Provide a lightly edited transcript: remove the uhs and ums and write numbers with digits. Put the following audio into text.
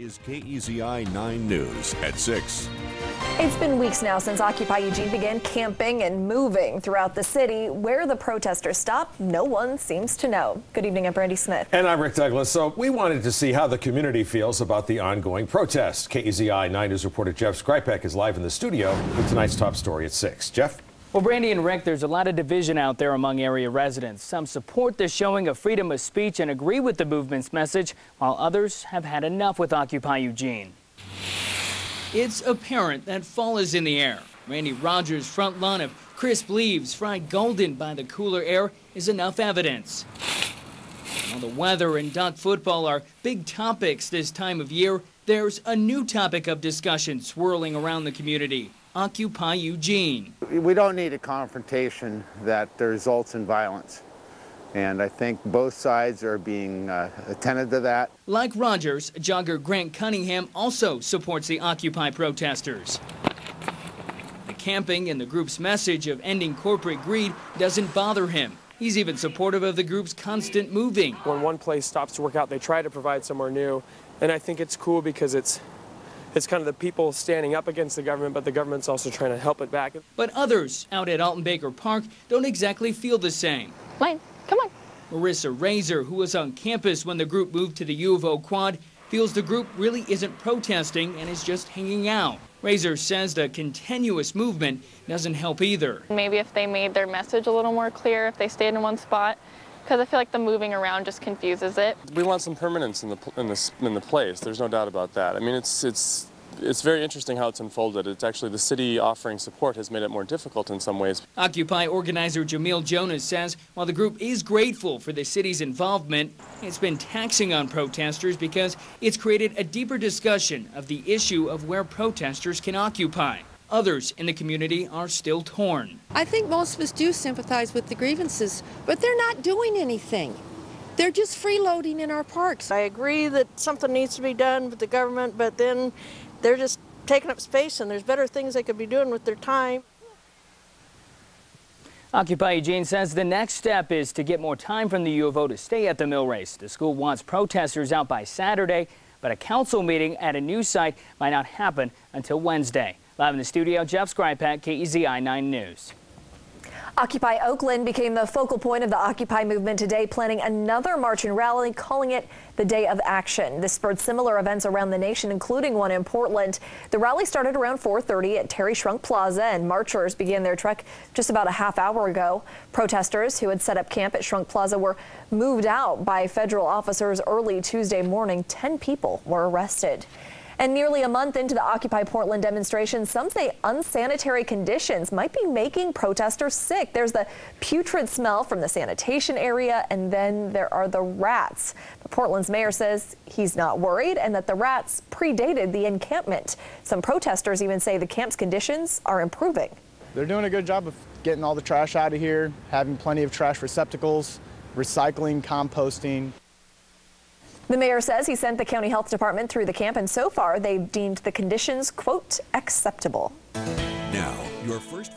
Is KEZI 9 News at 6. It's been weeks now since Occupy Eugene began camping and moving throughout the city. Where the protesters stopped, no one seems to know. Good evening, I'm Brandy Smith. And I'm Rick Douglas. So we wanted to see how the community feels about the ongoing protests. KEZI 9 News reporter Jeff Skrypek is live in the studio with tonight's top story at 6. Jeff? Well, Brandy and Rick, there's a lot of division out there among area residents. Some support the showing of freedom of speech and agree with the movement's message, while others have had enough with Occupy Eugene. It's apparent that fall is in the air. Randy Rogers' front lawn of crisp leaves fried golden by the cooler air is enough evidence. While the weather and duck football are big topics this time of year, there's a new topic of discussion swirling around the community. Occupy Eugene. We don't need a confrontation that results in violence. And I think both sides are being attentive to that. Like Rogers, jogger Grant Cunningham also supports the Occupy protesters. The camping and the group's message of ending corporate greed doesn't bother him. He's even supportive of the group's constant moving. When one place stops to work out, they try to provide somewhere new. And I think it's cool because it's kind of the people standing up against the government, but the government's also trying to help it back. But others out at Alton Baker Park don't exactly feel the same. Lane, come on. Marissa Razor, who was on campus when the group moved to the U of O quad, feels the group really isn't protesting and is just hanging out. Razor says the continuous movement doesn't help either. Maybe if they made their message a little more clear, if they stayed in one spot, because I feel like the moving around just confuses it. We want some permanence in the place. There's no doubt about that. I mean, it's very interesting how it's unfolded. It's actually the city offering support has made it more difficult in some ways. Occupy organizer Jamil Jonas says while the group is grateful for the city's involvement, it's been taxing on protesters because it's created a deeper discussion of the issue of where protesters can occupy. Others in the community are still torn. I think most of us do sympathize with the grievances, but they're not doing anything. They're just freeloading in our parks. I agree that something needs to be done with the government, but then they're just taking up space and there's better things they could be doing with their time. Occupy Eugene says the next step is to get more time from the U of O to stay at the mill race. The school wants protesters out by Saturday, but a council meeting at a new site might not happen until Wednesday. Live in the studio, Jeff Skrypek, KEZI 9 News. Occupy Oakland became the focal point of the Occupy movement today, planning another march and rally, calling it the Day of Action. This spurred similar events around the nation, including one in Portland. The rally started around 4:30 at Terry Shrunk Plaza, and marchers began their trek just about a half hour ago. Protesters who had set up camp at Shrunk Plaza were moved out by federal officers early Tuesday morning. 10 people were arrested. And nearly a month into the Occupy Portland demonstration, some say unsanitary conditions might be making protesters sick. There's the putrid smell from the sanitation area, and then there are the rats. But Portland's mayor says he's not worried and that the rats predated the encampment. Some protesters even say the camp's conditions are improving. They're doing a good job of getting all the trash out of here, having plenty of trash receptacles, recycling, composting. The mayor says he sent the county health department through the camp, and so far they've deemed the conditions, quote, acceptable. Now, your first